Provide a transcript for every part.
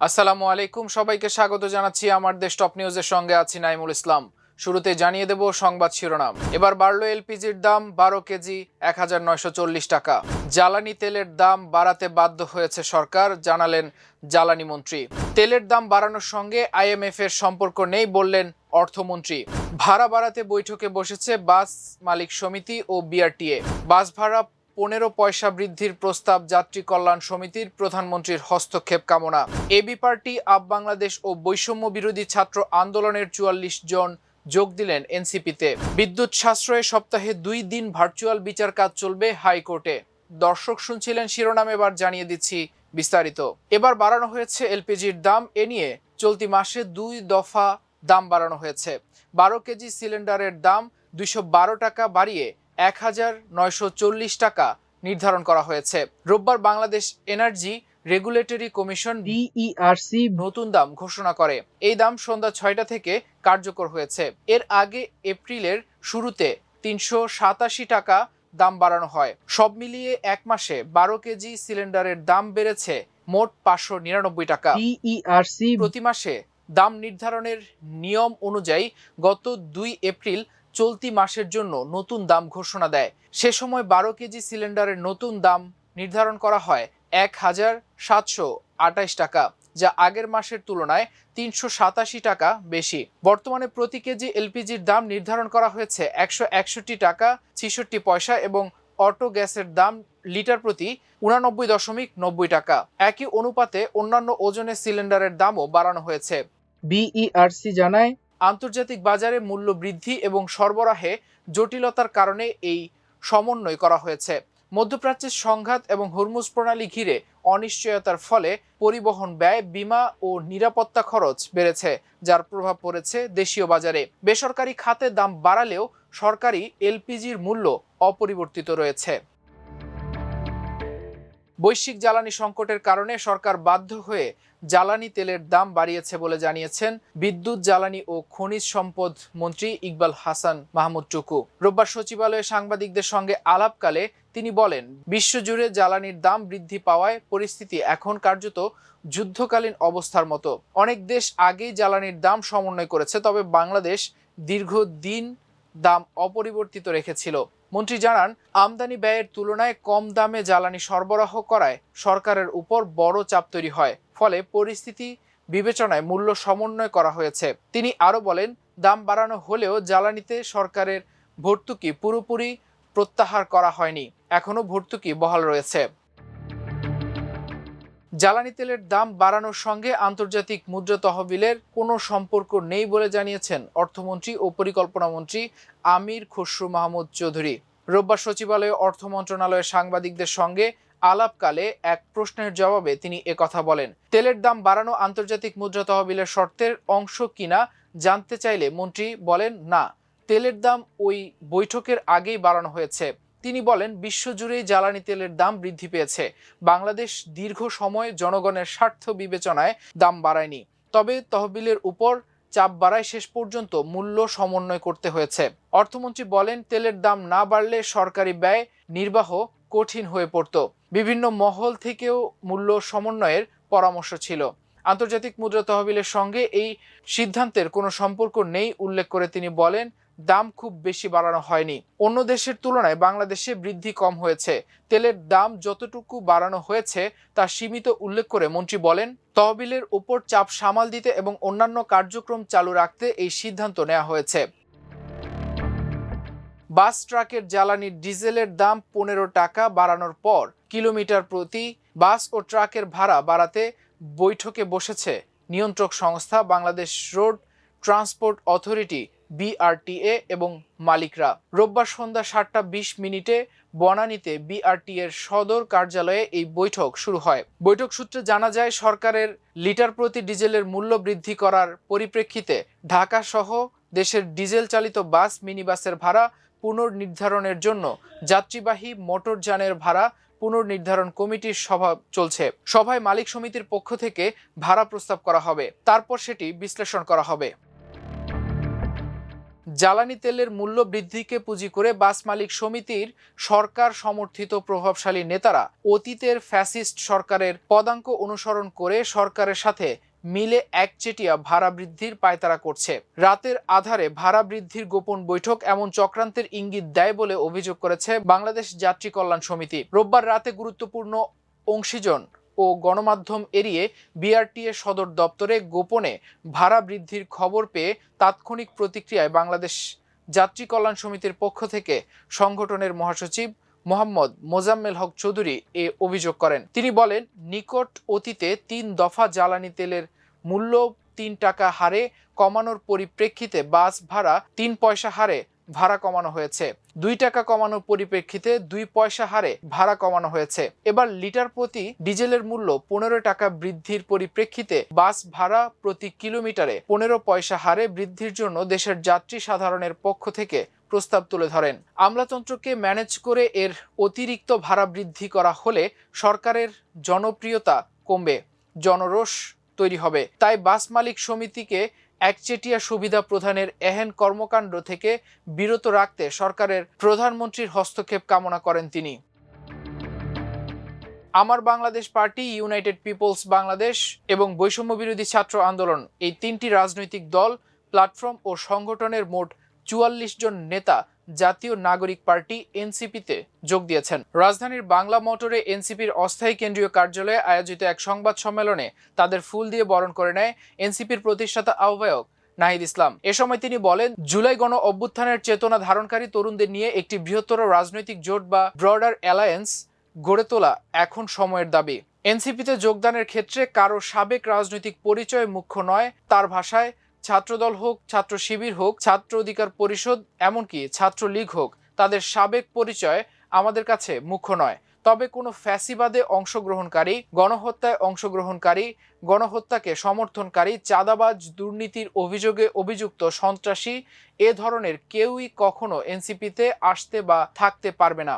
আসসালামু আলাইকুম, সবাইকে স্বাগত জানাচ্ছি আমার দেশ টপ নিউজের সঙ্গে আছি নাইমুল ইসলাম। শুরুতে জানিয়ে দেব সংবাদ শিরোনাম। এবার বাড়লো এলপিজির দাম, 12 কেজি 1940 টাকা। জ্বালানি তেলের দাম বাড়াতে বাধ্য হয়েছে সরকার, জানালেন জ্বালানি মন্ত্রী। তেলের দাম বাড়ানোর সঙ্গে আইএমএফ এর সম্পর্ক নেই বললেন অর্থমন্ত্রী। ভাড়া বাড়াতে বৈঠকে বসেছে বাস মালিক সমিতি ও বিআরটিএ। বাস ভাড়া 15 পয়সা বৃদ্ধির প্রস্তাব যাত্রী কল্যাণ সমিতির, প্রধানমন্ত্রীর হস্তক্ষেপ কামনা। এবি পার্টি, আপ বাংলাদেশ ও বৈষম্য বিরোধী ছাত্র আন্দোলনের 44 জন যোগ দিলেন এনসিপিতে। বিদ্যুৎ সাশ্রয়ে সপ্তাহে 2 দিন ভার্চুয়াল বিচার কাজ চলবে হাইকোর্টে। দর্শক শুনছিলেন শিরোনাম, এবার জানিয়ে দিচ্ছি বিস্তারিত। এবার বাড়ানো হয়েছে এলপিজির দাম। এ নিয়ে চলতি মাসে 2 দফা দাম বাড়ানো হয়েছে। 12 কেজি সিলিন্ডারের দাম 212 টাকা বাড়িয়ে 1940 টাকা নির্ধারণ করা হয়েছে। রোববার Bangladesh energy regulatory commission BERC নতুন দাম ঘোষণা করে। এই দাম সন্ধ্যা 6টা থেকে কার্যকর হয়েছে। এর আগে এপ্রিলের শুরুতে 387 টাকা দাম বাড়ানো হয়। সব মিলিয়ে এক মাসে 12 কেজি সিলিন্ডারের দাম বেড়েছে মোট 599 টাকা। বিইআরসি প্রতি মাসে দাম নির্ধারণের নিয়ম অনুযায়ী গত 2 এপ্রিল চলতি মাসের জন্য নতুন দাম ঘোষণা দেয়। সে সময় 12 কেজি সিলিন্ডারের নতুন দাম নির্ধারণ করা হয় 1728 টাকা, যা আগের মাসের তুলনায় 387 টাকা বেশি। বর্তমানে প্রতি কেজি এলপিজির দাম নির্ধারণ করা হয়েছে 161 টাকা 66 পয়সা এবং অটো গ্যাসের দাম লিটার প্রতি 89.90 টাকা। একই অনুপাতে অন্যান্য ওজনের সিলিন্ডারের দামও বাড়ানো হয়েছে। বিইআরসি জানায়, আন্তর্জাতিক বাজারে মূল্য বৃদ্ধি এবং সরবরাহে জটিলতার কারণে এই সমন্বয় করা হয়েছে। মধ্যপ্রাচ্যের সংঘাত এবং হরমুজ প্রণালী ঘিরে অনিশ্চয়তার ফলে পরিবহন ব্যয়, বীমা ও নিরাপত্তা খরচ বেড়েছে, যার প্রভাব পড়েছে দেশীয় বাজারে। বেসরকারি খাতে দাম বাড়ালেও সরকারি এলপিজির মূল্য অপরিবর্তিত রয়েছে। বৈশ্বিক জ্বালানি সংকটের কারণে সরকার বাধ্য হয়ে জ্বালানি তেলের দাম বাড়িয়েছে বলে জানিয়েছেন বিদ্যুৎ, জ্বালানি ও খনিজ সম্পদ মন্ত্রী ইকবাল হাসান মাহমুদ টুকু। রোববার সচিবালয়ে সাংবাদিকদের সঙ্গে আলাপকালে তিনি বলেন, বিশ্বজুড়ে জ্বালানির দাম বৃদ্ধি পাওয়ায় পরিস্থিতি এখন কার্যত যুদ্ধকালীন অবস্থার মতো। অনেক দেশ আগেই জ্বালানির দাম সমন্বয় করেছে, তবে বাংলাদেশ দীর্ঘদিন দাম অপরিবর্তিত রেখেছিল। মন্ত্রী জানান, আমদানি ব্যয়ের তুলনায় কম দামে জ্বালানি সরবরাহ করায় সরকারের উপর বড় চাপ তৈরি হয়। ফলে পরিস্থিতি বিবেচনায় মূল্য সমন্বয় করা হয়েছে। তিনি আরও বলেন, দাম বাড়ানো হলেও জ্বালানিতে সরকারের ভর্তুকি পুরোপুরি প্রত্যাহার করা হয়নি, এখনও ভর্তুকি বহাল রয়েছে। জ্বালানি তেলের দাম বাড়ানোর সঙ্গে আন্তর্জাতিক মুদ্রা তহবিলের কোনো সম্পর্ক নেই বলে জানিয়েছেন অর্থমন্ত্রী ও পরিকল্পনা মন্ত্রী আমির খসরু মাহমুদ চৌধুরী। রোববার সচিবালয়ে অর্থ মন্ত্রণালয়ের সাংবাদিকদের সঙ্গে আলাপকালে এক প্রশ্নের জবাবে তিনি একথা বলেন। তেলের দাম বাড়ানো আন্তর্জাতিক মুদ্রা তহবিলের শর্তের অংশ কিনা জানতে চাইলে মন্ত্রী বলেন, না, তেলের দাম ওই বৈঠকের আগেই বাড়ানো হয়েছে। তিনি বলেন, বিশ্বজুড়েই জ্বালানি তেলের দাম বৃদ্ধি পেয়েছে। বাংলাদেশ দীর্ঘ সময় জনগণের স্বার্থ বিবেচনায় দাম বাড়ায়নি, তবে তহবিলের উপর চাপ বাড়ায় শেষ পর্যন্ত মূল্য সমন্বয় করতে হয়েছে। অর্থমন্ত্রী বলেন, তেলের দাম না বাড়লে সরকারি ব্যয় নির্বাহ কঠিন হয়ে পড়ত। বিভিন্ন মহল থেকেও মূল্য সমন্বয়ের পরামর্শ ছিল। আন্তর্জাতিক মুদ্রা তহবিলের সঙ্গে এই সিদ্ধান্তের কোনো সম্পর্ক নেই উল্লেখ করে তিনি বলেন, দাম খুব বেশি বাড়ানো হয়নি। অন্য দেশের তুলনায় বাংলাদেশে বৃদ্ধি কম হয়েছে। তেলের দাম যতটুকু বাড়ানো হয়েছে তা সীমিত উল্লেখ করে মন্ত্রী বলেন, তহবিলের উপর চাপ সামাল দিতে এবং অন্যান্য কার্যক্রম চালু রাখতে এই সিদ্ধান্ত নেওয়া হয়েছে। বাস ট্রাকের জ্বালানি ডিজেলের দাম 15 টাকা বাড়ানোর পর কিলোমিটার প্রতি বাস ও ট্রাকের ভাড়া বাড়াতে বৈঠকে বসেছে নিয়ন্ত্রক সংস্থা Bangladesh road transport authority BRTA এবং মালিকরা। রোববার সন্ধ্যা 7টা 20 বনানীতে বিআরটিএর সদর কার্যালয়ে এই বৈঠক শুরু হয়। বৈঠক সূত্রে জানা যায়, সরকারের লিটার প্রতি ডিজেলের মূল্য বৃদ্ধি করার পরিপ্রেক্ষিতে ঢাকা সহ দেশের ডিজেল চালিত বাস, মিনি বাসের ভাড়া পুনর্নির্ধারণের জন্য যাত্রীবাহী মোটরযানের ভাড়া পুনর্নির্ধারণ কমিটির সভা চলছে। সভায় মালিক সমিতির পক্ষ থেকে ভাড়া প্রস্তাব করা হবে, তারপর সেটি বিশ্লেষণ করা হবে। জ্বালানি তেলের মূল্য বৃদ্ধিকে পুঁজি করে বাস মালিক সমিতির সরকার সমর্থিত প্রভাবশালী নেতারা অতীতের ফ্যাসিস্ট সরকারের পদাঙ্ক অনুসরণ করে সরকারের সাথে মিলে একচেটিয়া ভাড়া বৃদ্ধির পায়তারা করছে। রাতের আধারে ভাড়া বৃদ্ধির গোপন বৈঠক এমন চক্রান্তের ইঙ্গিত দেয় বলে অভিযোগ করেছে বাংলাদেশ যাত্রী কল্যাণ সমিতি। রোববার রাতে গুরুত্বপূর্ণ অংশীজন ও গণমাধ্যম এড়িয়ে বিআরটিএ সদর দপ্তরে গোপনে ভাড়া বৃদ্ধির খবর পেয়ে তাৎক্ষণিক প্রতিক্রিয়ায় বাংলাদেশ যাত্রী কল্যাণ সমিতির পক্ষ থেকে সংগঠনের মহাসচিব মোহাম্মদ মোজাম্মেল হক চৌধুরী এ অভিযোগ করেন। তিনি বলেন, নিকট অতীতে ৩ দফা জ্বালানি তেলের মূল্য ৩ টাকা হারে কমানোর পরিপ্রেক্ষিতে বাস ভাড়া ৩ পয়সা হারে ভাড়া কমানো হয়েছে। ২ টাকা কমানোর পরিপ্রেক্ষিতে ২ পয়সা হারে ভাড়া কমানো হয়েছে। এবার লিটার প্রতি ডিজেলের মূল্য ১৫ টাকা বৃদ্ধির পরিপ্রেক্ষিতে বাস ভাড়া প্রতি কিলোমিটারে ১৫ পয়সা হারে বৃদ্ধির জন্য দেশের যাত্রী সাধারণের পক্ষ থেকে প্রস্তাব তুলে ধরেন। আমলাতন্ত্রকে ম্যানেজ করে এর অতিরিক্ত ভাড়া বৃদ্ধি করা হলে সরকারের জনপ্রিয়তা কমবে, জনরোষ তৈরি হবে। তাই বাস মালিক সমিতিকে একচেটিয়া সুবিধা প্রদানের এহেন কর্মকাণ্ড থেকে বিরত রাখতে সরকারের প্রধানমন্ত্রীর হস্তক্ষেপ কামনা করেন তিনি। আমার Bangladesh party, united peoples Bangladesh এবং বৈষম্য বিরোধী ছাত্র আন্দোলন, এই 3টি রাজনৈতিক দল, প্ল্যাটফর্ম ও সংগঠনের মোট ৪৪ জন নেতা জাতীয় নাগরিক পার্টি এনসিপিতে যোগ দিয়েছেন। রাজধানীর বাংলা মোটরে এনসিপির অস্থায়ী কেন্দ্রীয় কার্যালয়ে আয়োজিত এক সংবাদ সম্মেলনে তাদের ফুল দিয়ে বরণ করে নেয় এনসিপির প্রতিষ্ঠাতা আহ্বায়ক নাহিদ ইসলাম। এ সময় তিনি বলেন, জুলাই গণ অভ্যুত্থানের চেতনা ধারণকারী তরুণদের নিয়ে একটি বৃহত্তর রাজনৈতিক জোট বা ব্রডার অ্যালায়েন্স গড়ে তোলা এখন সময়ের দাবি। এনসিপিতে যোগদানের ক্ষেত্রে কারো সাবেক রাজনৈতিক পরিচয় মুখ্য নয়। তার ভাষায় ছাত্রদল হোক, ছাত্র শিবির হোক, ছাত্র অধিকার পরিষদ, এমনকি ছাত্রলীগ হোক, তাদের সাবেক পরিচয় আমাদের কাছে মুখ্য নয়। তবে কোনো ফ্যাসিবাদে অংশগ্রহণকারী, গণহত্যায় অংশগ্রহণকারী, গণহত্যাকে সমর্থনকারী, চাঁদাবাজ, দুর্নীতির অভিযোগে অভিযুক্ত সন্ত্রাসী, এ ধরনের কেউই কখনো এনসিপিতে আসতে বা থাকতে পারবে না।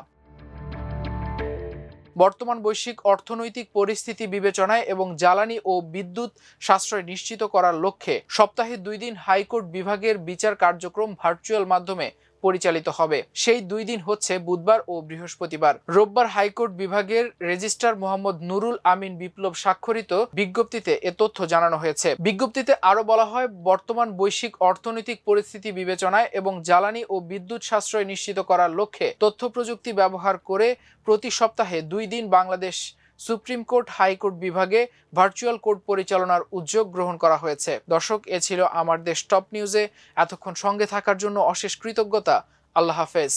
বর্তমান বৈশ্বিক অর্থনৈতিক পরিস্থিতি বিবেচনায় এবং জ্বালানি ও বিদ্যুৎ সাশ্রয় নিশ্চিত করার লক্ষ্যে সপ্তাহে 2 দিন হাইকোর্ট বিভাগের বিচার কার্যক্রম ভার্চুয়াল মাধ্যমে পরিচালিত হবে। সেই 2 দিন হচ্ছে বুধবার ও বৃহস্পতিবার। রোববার হাইকোর্ট বিভাগের রেজিস্ট্রার মোহাম্মদ নুরুল আমিন বিপ্লব স্বাক্ষরিত বিজ্ঞপ্তিতে এ তথ্য জানানো হয়েছে। বিজ্ঞপ্তিতে আরো বলা হয়, বর্তমান বৈশ্বিক অর্থনৈতিক পরিস্থিতি বিবেচনায় এবং জ্বালানি ও বিদ্যুৎ সাশ্রয় নিশ্চিত করার লক্ষ্যে তথ্য প্রযুক্তি ব্যবহার করে প্রতি সপ্তাহে 2 দিন বাংলাদেশ সুপ্রিম কোর্ট হাইকোর্ট বিভাগে ভার্চুয়াল কোর্ট পরিচালনার উদ্যোগ গ্রহণ করা হয়েছে। দর্শক, এ ছিল আমার দেশ টপ নিউজে। এতক্ষণ সঙ্গে থাকার জন্য অশেষ কৃতজ্ঞতা। আল্লাহ হাফেজ।